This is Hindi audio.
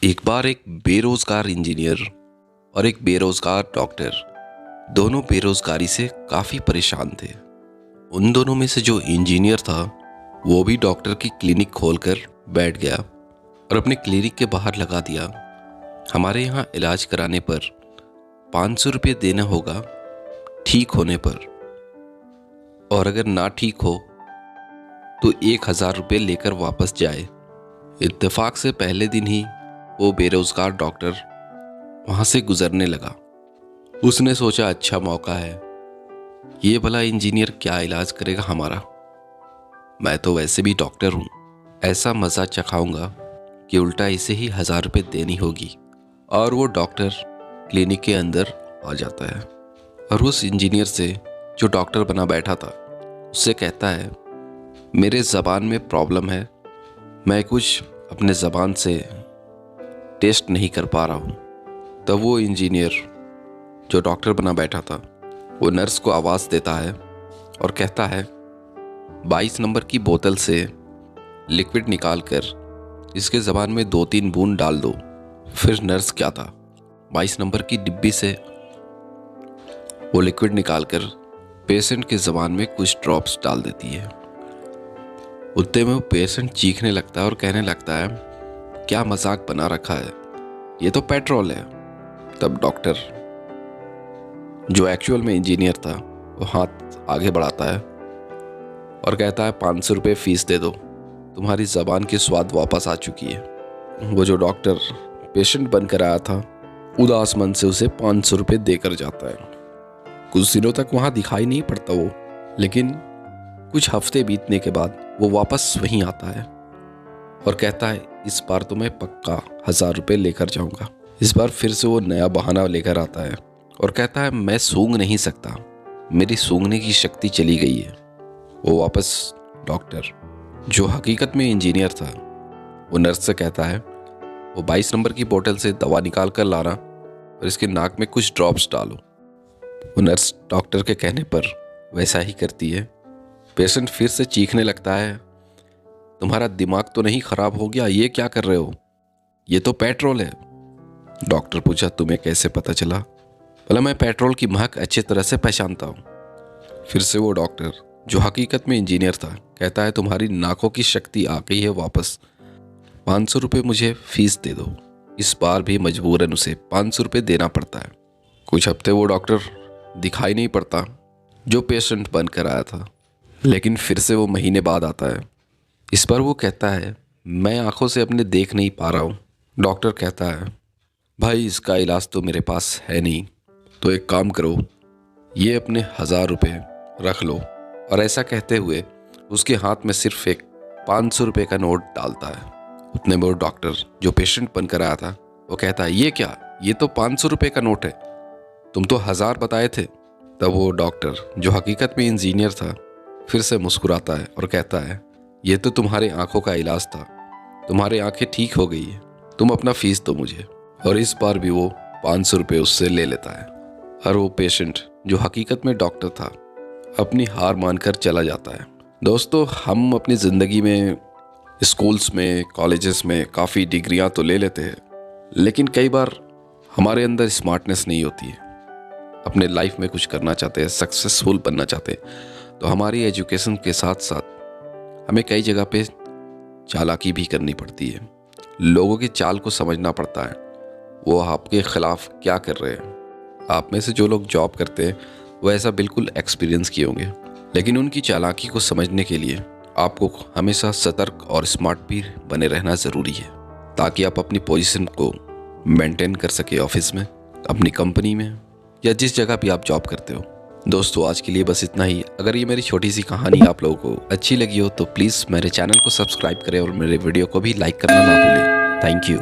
एक बार एक बेरोजगार इंजीनियर और एक बेरोजगार डॉक्टर दोनों बेरोजगारी से काफ़ी परेशान थे। उन दोनों में से जो इंजीनियर था वो भी डॉक्टर की क्लिनिक खोलकर बैठ गया और अपने क्लिनिक के बाहर लगा दिया, हमारे यहाँ इलाज कराने पर 500 रुपये देना होगा ठीक होने पर, और अगर ना ठीक हो तो 1000 रुपये लेकर वापस जाए। इत्तेफाक से पहले दिन ही वो बेरोजगार डॉक्टर वहाँ से गुजरने लगा। उसने सोचा अच्छा मौका है, ये भला इंजीनियर क्या इलाज करेगा हमारा, मैं तो वैसे भी डॉक्टर हूँ, ऐसा मज़ा चखाऊंगा कि उल्टा इसे ही 1000 रुपये देनी होगी। और वो डॉक्टर क्लिनिक के अंदर आ जाता है और उस इंजीनियर से जो डॉक्टर बना बैठा था उससे कहता है, मेरे ज़बान में प्रॉब्लम है, मैं कुछ अपने ज़बान से टेस्ट नहीं कर पा रहा हूँ। तब वो इंजीनियर जो डॉक्टर बना बैठा था वो नर्स को आवाज़ देता है और कहता है, 22 नंबर की बोतल से लिक्विड निकाल कर इसके ज़बान में 2-3 बूंद डाल दो। फिर नर्स क्या था, 22 नंबर की डिब्बी से वो लिक्विड निकाल कर पेशेंट के ज़बान में कुछ ड्रॉप्स डाल देती है। उतने में वो पेशेंट चीखने लगता है और कहने लगता है, क्या मजाक बना रखा है, ये तो पेट्रोल है। तब डॉक्टर जो एक्चुअल में इंजीनियर था वो हाथ आगे बढ़ाता है और कहता है, 500 रुपये फीस दे दो, तुम्हारी ज़बान की स्वाद वापस आ चुकी है। वो जो डॉक्टर पेशेंट बनकर आया था उदास मन से उसे 500 रुपये देकर जाता है। कुछ दिनों तक वहाँ दिखाई नहीं पड़ता वो, लेकिन कुछ हफ्ते बीतने के बाद वो वापस वहीं आता है और कहता है, इस बार तो मैं पक्का 1000 रुपये लेकर जाऊंगा। इस बार फिर से वो नया बहाना लेकर आता है और कहता है, मैं सूंघ नहीं सकता, मेरी सूंघने की शक्ति चली गई है। वो वापस डॉक्टर जो हकीकत में इंजीनियर था वो नर्स से कहता है, वो 22 नंबर की बोतल से दवा निकाल कर लाना और इसके नाक में कुछ ड्रॉप्स डालो। वो नर्स डॉक्टर के कहने पर वैसा ही करती है। पेशेंट फिर से चीखने लगता है, तुम्हारा दिमाग तो नहीं खराब हो गया, ये क्या कर रहे हो, ये तो पेट्रोल है। डॉक्टर पूछा, तुम्हें कैसे पता चला? बोला, मैं पेट्रोल की महक अच्छी तरह से पहचानता हूँ। फिर से वो डॉक्टर जो हकीकत में इंजीनियर था कहता है, तुम्हारी नाकों की शक्ति आ गई है वापस, 500 रुपये मुझे फीस दे दो। इस बार भी मजबूरन उसे 500 रुपये देना पड़ता है। कुछ हफ्ते वो डॉक्टर दिखाई नहीं पड़ता जो पेशेंट बनकर आया था, लेकिन फिर से वो महीने बाद आता है। इस पर वो कहता है, मैं आंखों से अपने देख नहीं पा रहा हूँ। डॉक्टर कहता है, भाई इसका इलाज तो मेरे पास है नहीं, तो एक काम करो, ये अपने 1000 रुपये रख लो। और ऐसा कहते हुए उसके हाथ में सिर्फ एक 500 रुपये का नोट डालता है। उतने में वो डॉक्टर जो पेशेंट बनकर आया था वो कहता है, ये क्या, ये तो 500 रुपये का नोट है, तुम तो 1000 बताए थे। तब वो डॉक्टर जो हकीकत में इंजीनियर था फिर से मुस्कुराता है और कहता है, ये तो तुम्हारे आंखों का इलाज था, तुम्हारी आंखें ठीक हो गई है, तुम अपना फीस दो मुझे। और इस बार भी वो 500 रुपये उससे ले लेता है और वो पेशेंट जो हकीकत में डॉक्टर था अपनी हार मानकर चला जाता है। दोस्तों, हम अपनी ज़िंदगी में स्कूल्स में कॉलेजेस में काफ़ी डिग्रियां तो ले लेते हैं, लेकिन कई बार हमारे अंदर स्मार्टनेस नहीं होती है, अपने लाइफ में कुछ करना चाहते हैं, सक्सेसफुल बनना चाहते हैं, तो हमारी एजुकेशन के साथ साथ हमें कई जगह पे चालाकी भी करनी पड़ती है। लोगों की चाल को समझना पड़ता है, वो आपके खिलाफ क्या कर रहे हैं। आप में से जो लोग जॉब करते हैं वो ऐसा बिल्कुल एक्सपीरियंस किए होंगे, लेकिन उनकी चालाकी को समझने के लिए आपको हमेशा सतर्क और स्मार्ट भी बने रहना ज़रूरी है, ताकि आप अपनी पोजीशन को मेंटेन कर सके ऑफिस में, अपनी कंपनी में, या जिस जगह भी आप जॉब करते हो। दोस्तों, आज के लिए बस इतना ही। अगर ये मेरी छोटी सी कहानी आप लोगों को अच्छी लगी हो तो प्लीज़ मेरे चैनल को सब्सक्राइब करें और मेरे वीडियो को भी लाइक करना ना भूलें। Thank you.